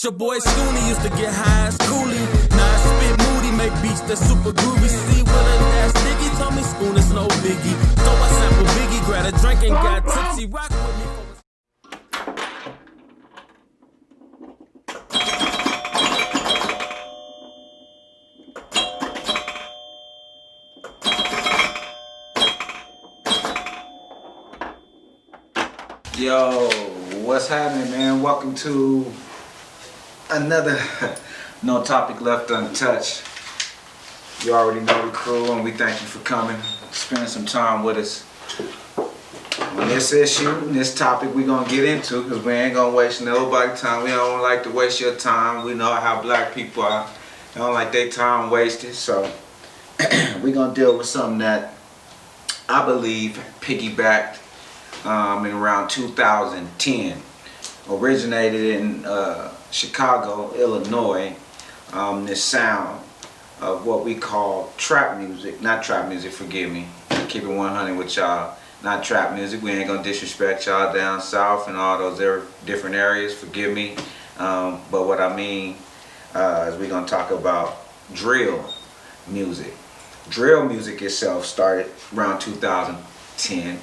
Your boy Scoonie used to get high as coolie. Now I spit moody, make beats that super groovy. See, Will and that sticky told me Scoonie's no biggie. So I sample Biggie, grab a drink and got tipsy. Rock with me for Yo, what's happening, man? Welcome to another No Topic Left Untouched. You already know the crew, and we thank you for coming, spending some time with us on this issue and this topic we're gonna get into, because we ain't gonna waste nobody's time. We don't like to waste your time. We know how black people are. They don't like their time wasted, so we're gonna deal with something that I believe piggybacked in around 2010, originated in Chicago, Illinois. This sound of what we call trap music, not trap music, forgive me, keep it 100 with y'all, not trap music. We ain't gonna disrespect y'all down south and all those different areas, forgive me, but what I mean is we're gonna talk about drill music. Drill music itself started around 2010.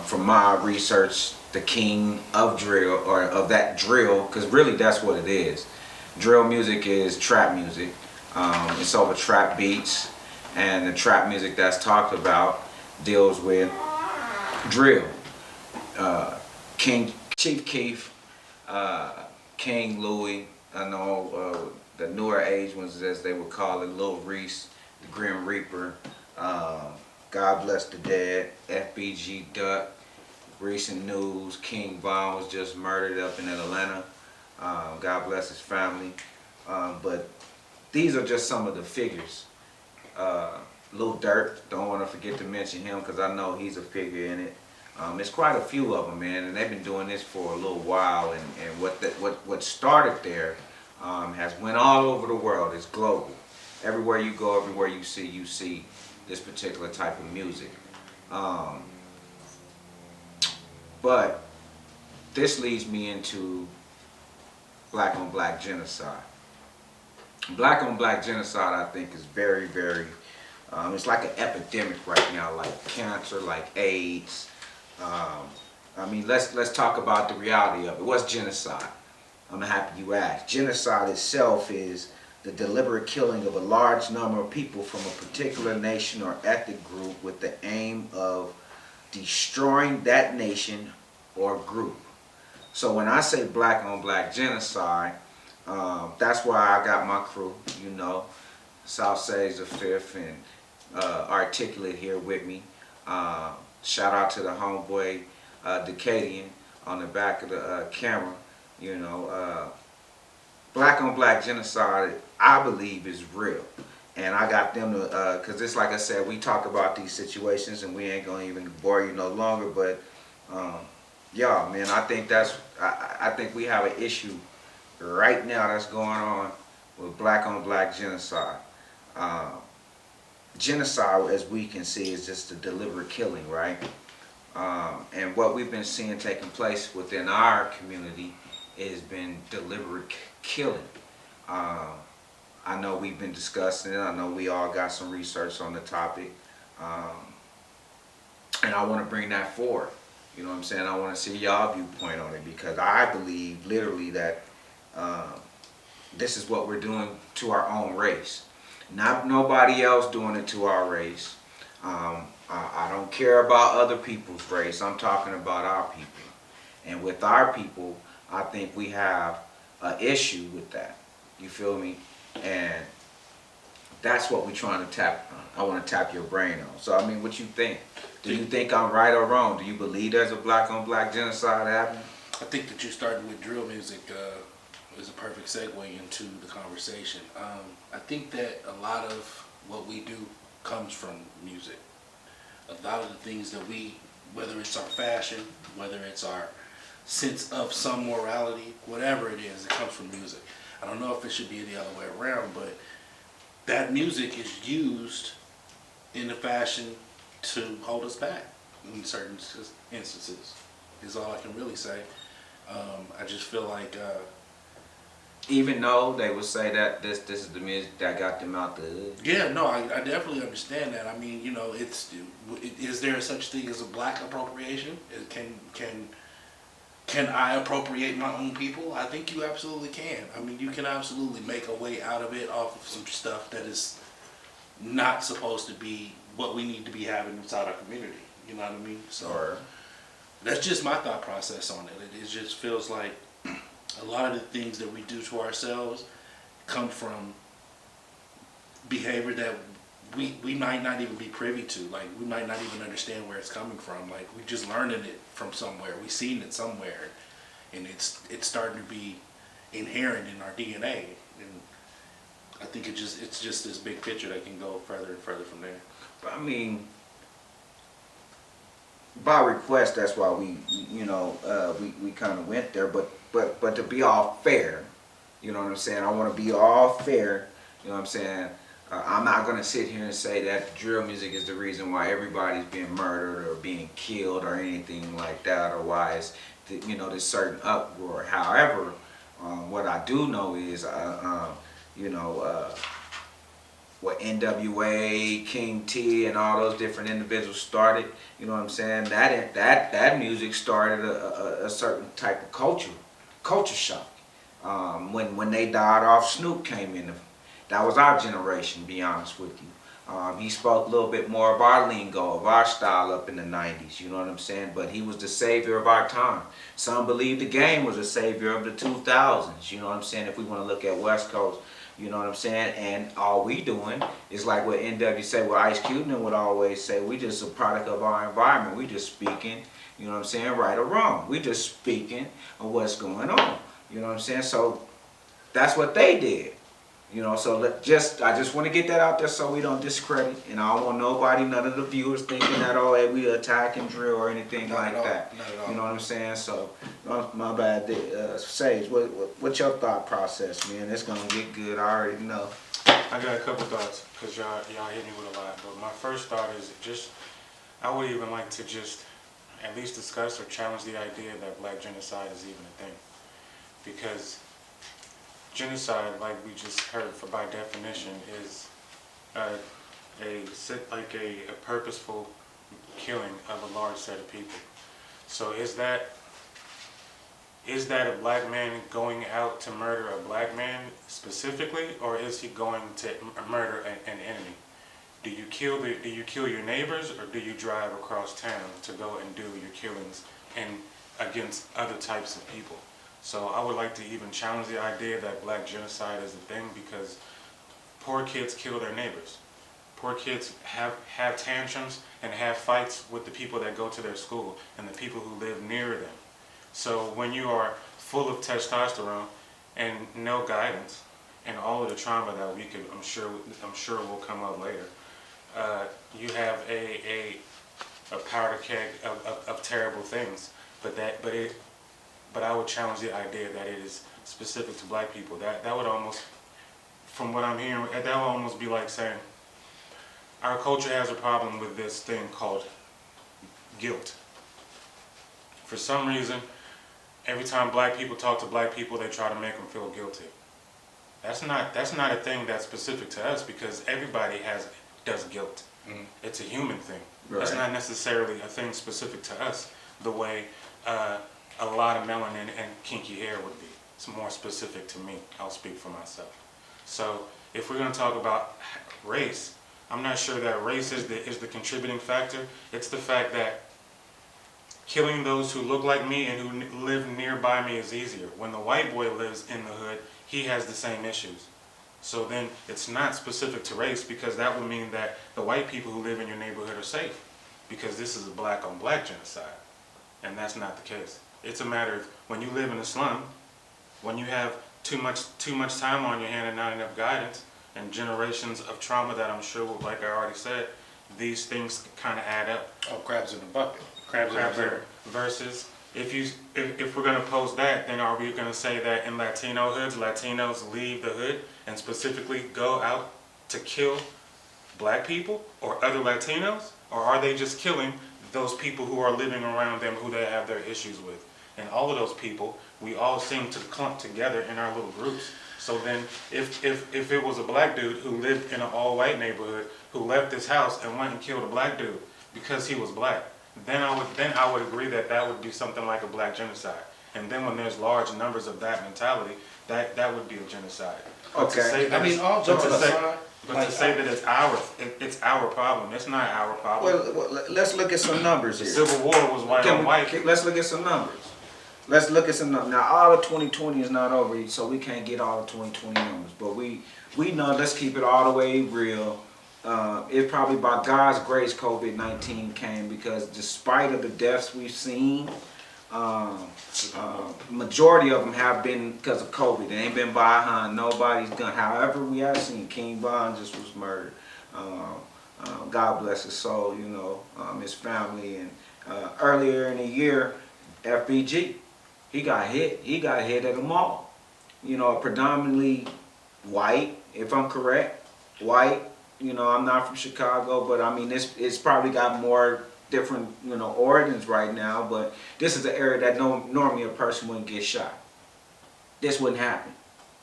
From my research, the king of drill, or of that drill, because really that's what it is. Drill music is trap music. It's over trap beats, and the trap music that's talked about deals with drill. Chief Keef, King Louie, I know the newer age ones, as they would call it, Lil Reese, the Grim Reaper, God Bless the Dead, FBG Duck, recent news, King Von was just murdered up in Atlanta. God bless his family. But these are just some of the figures. Lil Durk, don't want to forget to mention him, because I know he's a figure in it. There's quite a few of them, man, and they've been doing this for a little while. And what started there has went all over the world. It's global. Everywhere you go, everywhere you see this particular type of music. But this leads me into black on black genocide. Black on black genocide, I think, is very, very, it's like an epidemic right now, like cancer, like AIDS. I mean, let's talk about the reality of it. What's genocide? I'm happy you asked. Genocide itself is the deliberate killing of a large number of people from a particular nation or ethnic group with the aim of destroying that nation or group. So when I say black on black genocide, that's why I got my crew, you know, South Sage the Fifth and Articulate here with me. Shout out to the homeboy Decadian on the back of the camera, you know. Black on black genocide, I believe, is real. And I got them to, because it's like I said, we talk about these situations and we ain't going to even bore you no longer. But, yeah, man, I think I think we have an issue right now that's going on with black on black genocide. Genocide, as we can see, is just a deliberate killing, right? And what we've been seeing taking place within our community has been deliberate killing. I know we've been discussing it. I know we all got some research on the topic. And I want to bring that forward. You know what I'm saying? I want to see y'all viewpoint on it, because I believe literally that this is what we're doing to our own race. Not nobody else doing it to our race. I don't care about other people's race. I'm talking about our people. And with our people, I think we have an issue with that. You feel me? And that's what we're trying to tap on. I want to tap your brain on. So, I mean, what you think? Do you think I'm right or wrong? Do you believe there's a black on black genocide happening? I think that you started with drill music is a perfect segue into the conversation. I think that a lot of what we do comes from music. A lot of the things that we, whether it's our fashion, whether it's our sense of some morality, whatever it is, it comes from music. I don't know if it should be the other way around, but that music is used in the fashion to hold us back in certain instances, is all I can really say. I just feel like Even though they would say that this is the music that got them out the hood. Yeah, no, I definitely understand that. I mean, you know, is there such thing as a black appropriation? Can I appropriate my own people? I think you absolutely can. I mean, you can absolutely make a way out of it off of some stuff that is not supposed to be what we need to be having inside our community. You know what I mean? So that's just my thought process on it. It just feels like a lot of the things that we do to ourselves come from behavior that we might not even be privy to. Like, we might not even understand where it's coming from. Like, we just learning it from somewhere. We seen it somewhere, and it's starting to be inherent in our DNA. And I think it's just this big picture that can go further and further from there. But I mean, by request, that's why we kind of went there. But to be all fair, you know what I'm saying? I want to be all fair. You know what I'm saying? I'm not going to sit here and say that drill music is the reason why everybody's being murdered or being killed or anything like that, or why it's, there's certain uproar. However, what I do know is, what NWA, King T, and all those different individuals started, you know what I'm saying? That music started a certain type of culture shock. When they died off, Snoop came in. That was our generation, to be honest with you. He spoke a little bit more of our lingo, of our style up in the 90s, you know what I'm saying? But he was the savior of our time. Some believe the Game was a savior of the 2000s, you know what I'm saying? If we want to look at West Coast, you know what I'm saying? And all we doing is like what NW say, what Ice Cube would always say, we just a product of our environment. We just speaking, you know what I'm saying, right or wrong. We just speaking of what's going on, you know what I'm saying? So that's what they did. You know, so I just want to get that out there so we don't discredit, and I don't want nobody, none of the viewers thinking that, oh, hey, we attacking drill or anything like that. Not at all. You know what I'm saying? So, my bad, Sage, what's your thought process, man? It's gonna get good, I already know. I got a couple thoughts, because y'all hit me with a lot, but my first thought is I would even like to just at least discuss or challenge the idea that Black Genocide is even a thing, because genocide, like we just heard, by definition, is a purposeful killing of a large set of people. So is that a black man going out to murder a black man specifically, or is he going to murder an enemy? Do you kill your neighbors, or do you drive across town to go and do your killings against other types of people? So I would like to even challenge the idea that Black Genocide is a thing, because poor kids kill their neighbors. Poor kids have tantrums and have fights with the people that go to their school and the people who live near them. So when you are full of testosterone and no guidance and all of the trauma that I'm sure will come up later, you have a powder keg of terrible things. But I would challenge the idea that it is specific to black people. That would almost, from what I'm hearing, that would almost be like saying our culture has a problem with this thing called guilt. For some reason, every time black people talk to black people, they try to make them feel guilty. That's not a thing that's specific to us, because everybody does guilt. Mm-hmm. It's a human thing. Right. It's not necessarily a thing specific to us, the way a lot of melanin and kinky hair would be. It's more specific to me. I'll speak for myself. So if we're going to talk about race, I'm not sure that race is the contributing factor. It's the fact that killing those who look like me and who live nearby me is easier. When the white boy lives in the hood, he has the same issues. So then it's not specific to race, because that would mean that the white people who live in your neighborhood are safe, because this is a black on black genocide. And that's not the case. It's a matter of when you live in a slum, when you have too much time on your hand and not enough guidance, and generations of trauma that I'm sure, like I already said, these things kind of add up. Oh, crabs in a bucket. Crabs in a bucket. Versus, if we're going to pose that, then are we going to say that in Latino hoods, Latinos leave the hood and specifically go out to kill black people or other Latinos? Or are they just killing those people who are living around them who they have their issues with? and all of those people, we all seem to clump together in our little groups. So then, if it was a black dude who lived in an all-white neighborhood who left his house and went and killed a black dude because he was black, then I would agree that that would be something like a black genocide. And then when there's large numbers of that mentality, that would be a genocide. But to say that all jokes aside, to say that it's our problem, it's not our problem. Well, let's look at some numbers The here. Civil War was white on white. Let's look at some numbers. Let's look at some numbers. Now, all of 2020 is not over, so we can't get all of 2020 numbers. But we know, let's keep it all the way real. It's probably by God's grace COVID-19 came, because despite of the deaths we've seen, majority of them have been because of COVID. They ain't been behind nobody's gun. However, we have seen King Von just was murdered. God bless his soul, you know, his family. And earlier in the year, FBG, he got hit. He got hit at a mall. You know, predominantly white, if I'm correct, white. You know, I'm not from Chicago, but I mean, it's probably got more different, you know, origins right now. But this is an area that normally a person wouldn't get shot. This wouldn't happen.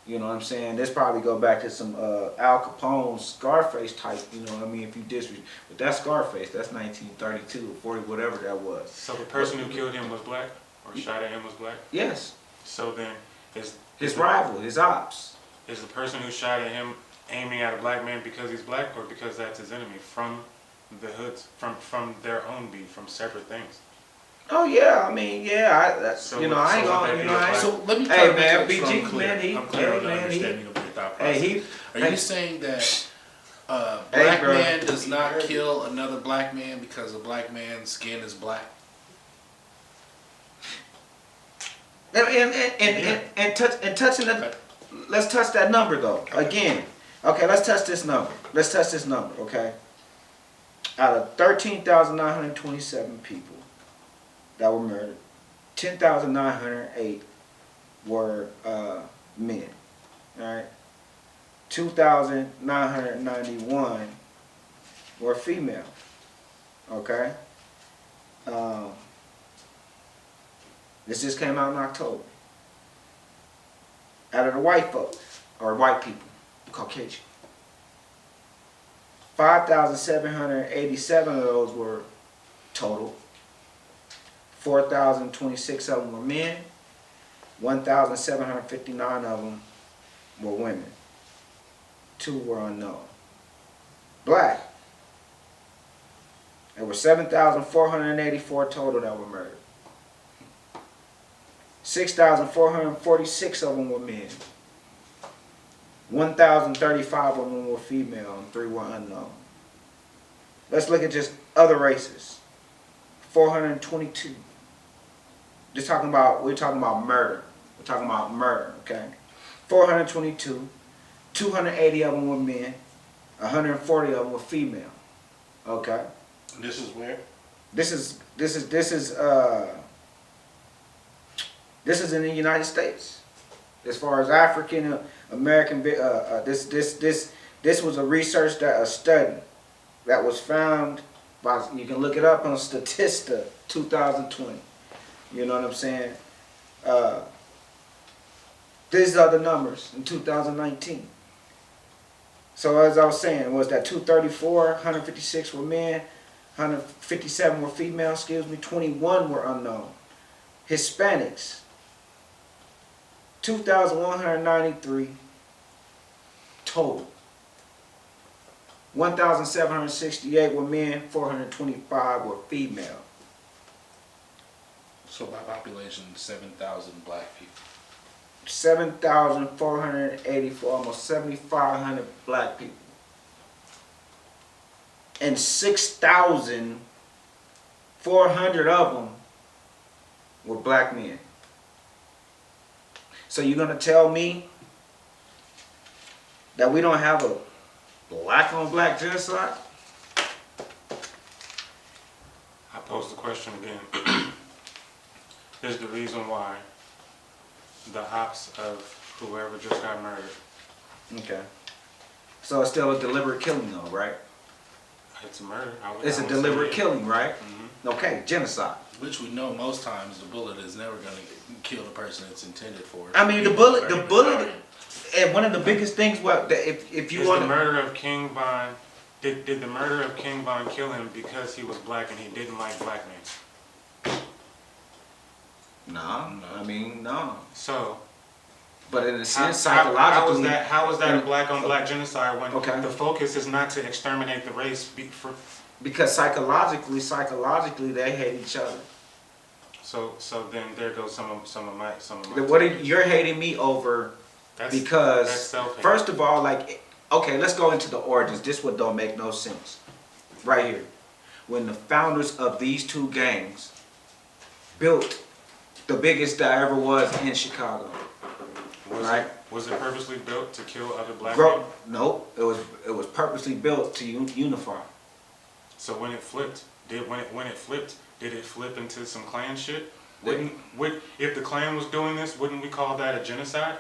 You know what I'm saying? This probably go back to some Al Capone, Scarface type. You know what I mean? If you disrespect, but that's Scarface. That's 1932 or 40, whatever that was. So the person who killed him was black, or shot at him was black? Yes. So then, His rival, his ops. Is the person who shot at him aiming at a black man because he's black, or because that's his enemy from the hoods, from their own beef, from separate things? Oh yeah, I mean, yeah, that's, So you know, I ain't so gonna, would you that know, be I ain't, So let me try hey to man, make sure I'm BG, clear. man, he, I'm clear on the hey, man, understanding of your thought hey, process. he, Are you saying that a Hey, black bro. man does not kill another black man because a black man's skin is black? and touching that, let's touch that number though. Again, okay, let's touch this number. Let's touch this number, okay? Out of 13,927 people that were murdered, 10,908 were men. All right, 2,991 were female. Okay. This just came out in October. Out of the white folks, or white people, Caucasian, 5,787 of those were total. 4,026 of them were men. 1,759 of them were women. 2 were unknown. Black. There were 7,484 total that were murdered. 6,446 of them were men. 1,035 of them were female, and 3 were unknown. Let's look at just other races. 422. We're talking about murder. We're talking about murder, okay? 422. 280 of them were men. 140 of them were female. Okay? This is where? This is in the United States. As far as African American, this was a research, a study that was found by, you can look it up on Statista 2020. You know what I'm saying? These are the numbers in 2019. So as I was saying, was that 234, 156 were men, 157 were female, 21 were unknown. Hispanics, 2,193 total. 1,768 were men, 425 were female. So by population, 7,000 black people. 7,484, almost 7,500 black people. And 6,400 of them were black men. So you're going to tell me that we don't have a black on black genocide? I pose the question again. Is the reason why the ops of whoever just got murdered? Okay. So it's still a deliberate killing though, right? It's a murder. It's a deliberate killing, right? Mm-hmm. Okay, genocide. Which we know most times the bullet is never going to kill the person it's intended for. I mean, the bullet, and one of the biggest things, if you want the murder of King Von, did the murder of King Von kill him because he was black and he didn't like black men? No, I mean, no. So, but in a sense, psychologically, how is that a black on black genocide when okay. the focus is not to exterminate the race? Because psychologically, they hate each other. So then there goes some of my. You're hating me over? Because first of all, like, okay, let's go into the origins. This one don't make no sense. Right here, when the founders of these two gangs built the biggest that ever was in Chicago. Was it purposely built to kill other black men? No, it was purposely built to unify. So when it flipped, did it flip into some Klan shit? If the Klan was doing this, wouldn't we call that a genocide?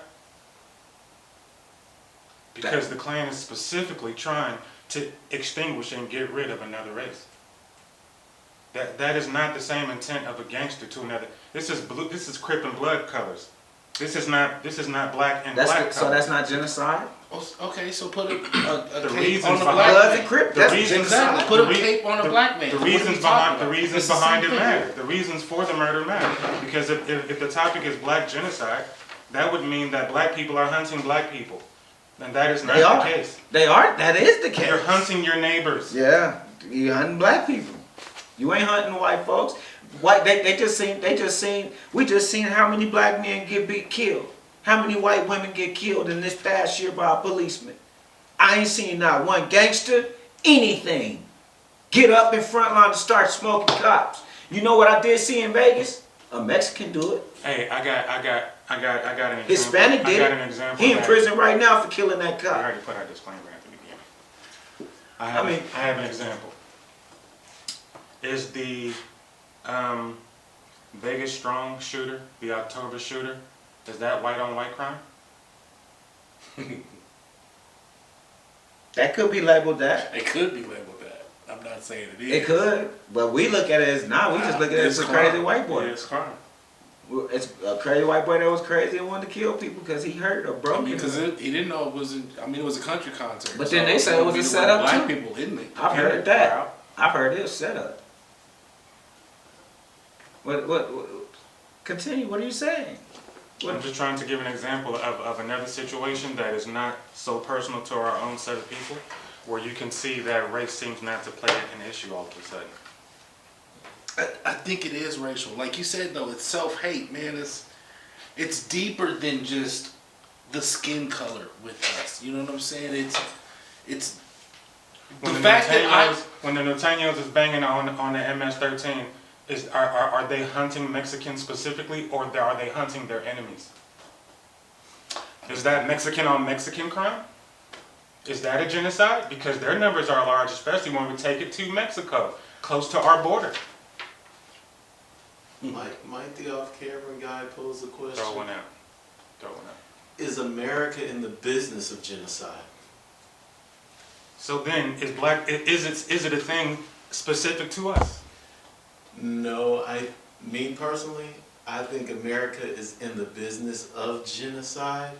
Because the Klan is specifically trying to extinguish and get rid of another race. That is not the same intent of a gangster to another. This is Crip and blood colors. This is not black and black colors. So that's not genocide? Okay, so put a the cape reasons on the behind black Bloods man. and Crip, that's genocide. Exactly. Put a cape on a black man. The reasons behind it matter. The reasons for the murder matter. Because if the topic is black genocide, that would mean that black people are hunting black people. And that is not the case. They are. That is the case. You're hunting your neighbors. Yeah, you're hunting black people. You ain't hunting white folks. We just seen how many black men get killed. How many white women get killed in this past year by a policeman. I ain't seen not one gangster, anything, get up in front line to start smoking cops. You know what I did see in Vegas? A Mexican do it. Hey, I got an example. Hispanic did it. I got an example. He in prison right now for killing that I cop. already put our disclaimer at the beginning. I have an example. Is the Vegas Strong shooter, the October shooter, is that white on white crime? That could be labeled that. It could be labeled that. I'm not saying it is. It could, but we look at it as not. We just look at it as a crazy white boy. Yeah, it's crime. It's a crazy white boy that was crazy and wanted to kill people because he hurt or broke. Because he didn't know it wasn't. I mean, it was a country concert. But then they said it was a setup too. Black people, isn't it? I've heard that. I've heard it was set up. What? Continue. What are you saying? I'm just trying to give an example of another situation that is not so personal to our own set of people, where you can see that race seems not to play an issue all of a sudden. I think it is racial. Like you said, though, it's self-hate, man. It's deeper than just the skin color with us. You know what I'm saying? It's when the the fact that when the Norteños is banging on the MS-13, are they hunting Mexicans specifically, or are they hunting their enemies? Is that Mexican on Mexican crime? Is that a genocide? Because their numbers are large, especially when we take it to Mexico, close to our border. Might the off-camera guy pose a question? Throw one out. Is America in the business of genocide? So then, is it a thing specific to us? No, me personally, I think America is in the business of genocide,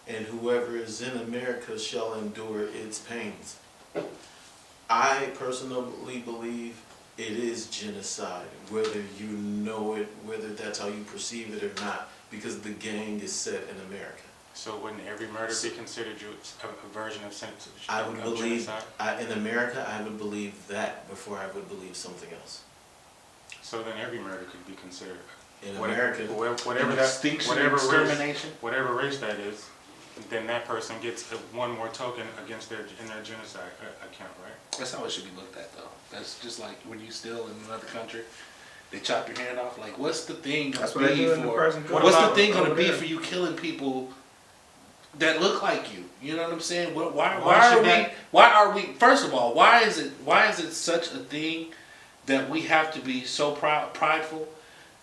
and whoever is in America shall endure its pains. I personally believe it is genocide, whether you know it, whether that's how you perceive it or not, because the gang is set in America. So wouldn't every murder be considered a version of genocide? I would believe, in America, I would believe that before I would believe something else. So then every murder could be considered in America, whatever race that is, then that person gets one more token against their genocide account, right? That's how it should be looked at, though. That's just like when you steal in another country, they chop your hand off. Like, what's the thing going to be for? What's the thing going to be for you killing people that look like you? You know what I'm saying? Why are we? First of all, why is it such a thing that we have to be so prideful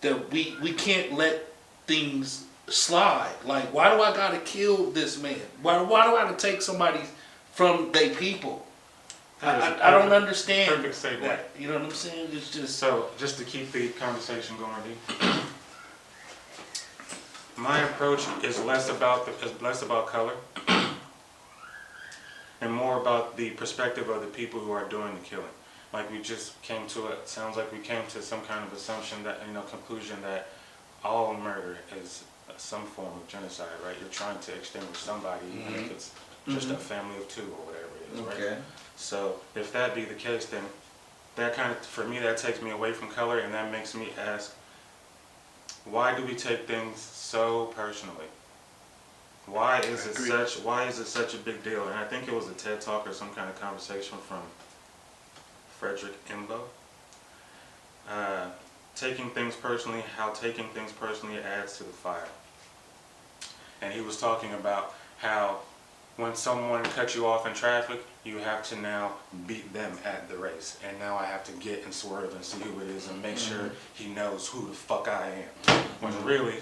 that we can't let things slide? Like, why do I gotta kill this man? Why do I gotta take somebody from their people? I don't understand Perfect segue. that. You know what I'm saying? It's just So, just to keep the conversation going, D, my approach is less about color and more about the perspective of the people who are doing the killing. Like we just came to it. Sounds like we came to some kind of assumption that conclusion that all murder is some form of genocide, right? You're trying to extinguish somebody, even if it's just a family of two or whatever it is, right? Okay. So if that be the case, then that kind of, for me, that takes me away from color, and that makes me ask, why do we take things so personally? Why is it such a big deal? And I think it was a TED Talk or some kind of conversation from Frederick Imbo. Taking things personally, how taking things personally adds to the fire. And he was talking about how when someone cuts you off in traffic, you have to now beat them at the race. And now I have to get and swerve and see who it is and make sure he knows who the fuck I am. When really,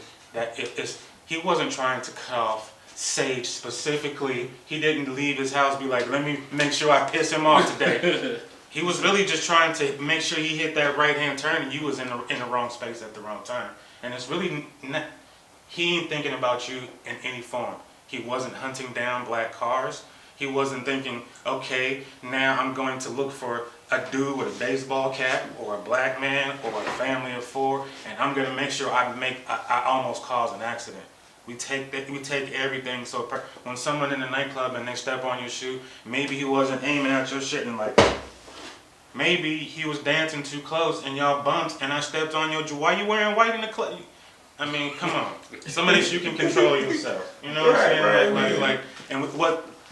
he wasn't trying to cut off Sage specifically. He didn't leave his house be like, let me make sure I piss him off today. He was really just trying to make sure he hit that right-hand turn and you was in the wrong space at the wrong time. And it's really not, he ain't thinking about you in any form. He wasn't hunting down black cars. He wasn't thinking, okay, now I'm going to look for a dude with a baseball cap or a black man or a family of four, and I'm going to make sure I almost cause an accident. We take everything so when someone in the nightclub and they step on your shoe, maybe he wasn't aiming at your shit and like, maybe he was dancing too close and y'all bumped and I stepped on your, why you wearing white in the club? I mean, come on. Some of this you can control yourself. You know what I'm saying? And with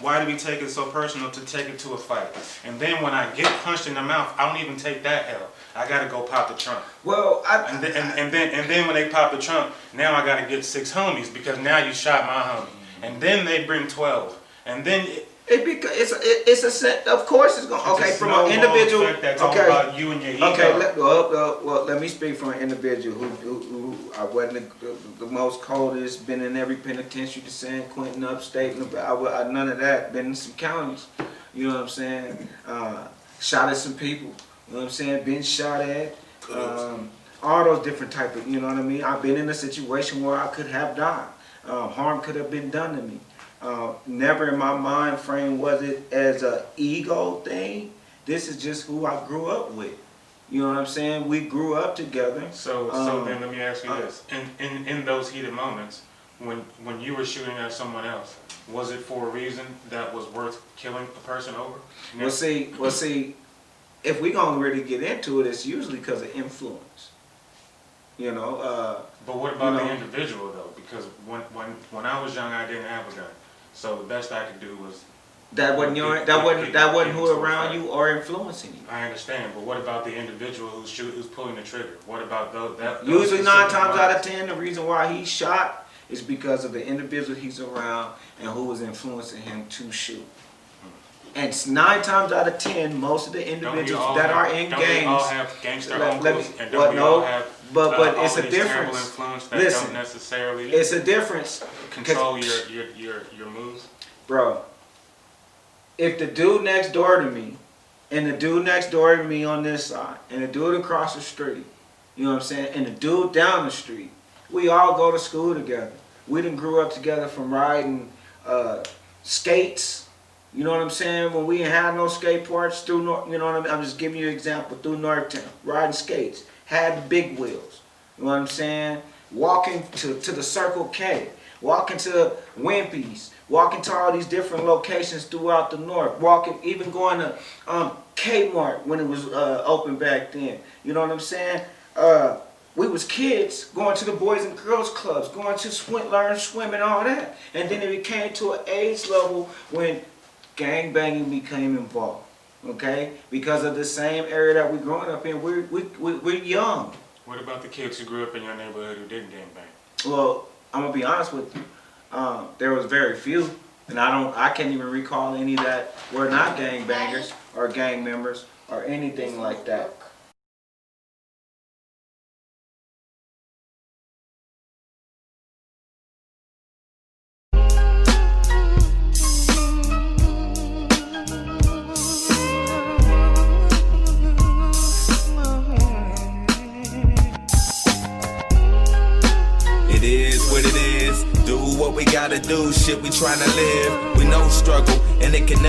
why do we take it so personal to take it to a fight? And then when I get punched in the mouth, I don't even take that L. I gotta go pop the trunk. Well, and then when they pop the trunk, now I gotta get 6 homies because now you shot my homie. And then they bring 12. And then it's a set. Of course, it's going. Okay, from an individual. That's all about you and your ego. Okay, let me speak from an individual who I wasn't the most coldest. Been in every penitentiary to San Quentin, upstate. None of that. Been in some counties. You know what I'm saying? Shot at some people. You know what I'm saying? Been shot at. All those different type of. You know what I mean? I've been in a situation where I could have died. Harm could have been done to me. Never in my mind frame was it as a ego thing. This is just who I grew up with. You know what I'm saying? We grew up together. So then let me ask you this. In those heated moments, when you were shooting at someone else, was it for a reason that was worth killing a person over? Well, see, if we gonna really get into it, it's usually because of influence. You know. But what about the individual though? Because when I was young, I didn't have a gun. So the best I could do was that wasn't who around you or influencing you. I understand, but what about the individual who's pulling the trigger? What about those? Usually 9 times out of 10, the reason why he's shot is because of the individual he's around and who was influencing him to shoot. And 9 times out of 10, most of the individuals that are in gangs. Don't we all have gangster uncles? And don't we all have but it's all a these difference. terrible influence that Listen, don't necessarily it's a difference. Control your moves? Bro, if the dude next door to me, and the dude next door to me on this side, and the dude across the street, you know what I'm saying, and the dude down the street, we all go to school together. We done grew up together from riding skates. You know what I'm saying? When we ain't had no skate parks through North, you know what I mean? I'm just giving you an example through Northtown, riding skates, had the big wheels. You know what I'm saying? Walking to the Circle K, walking to Wimpy's, walking to all these different locations throughout the North, walking, even going to Kmart when it was open back then. You know what I'm saying? We was kids going to the Boys and Girls Clubs, going to learn swimming, all that. And then it came to an age level when gangbanging became involved, okay? Because of the same area that we're growing up in, we're young. What about the kids who grew up in your neighborhood who didn't gangbang? Well, I'm gonna be honest with you. There was very few, and I can't even recall any that were not gangbangers or gang members or anything like that. what we gotta do. Shit, we tryna live. We know struggle, and it can never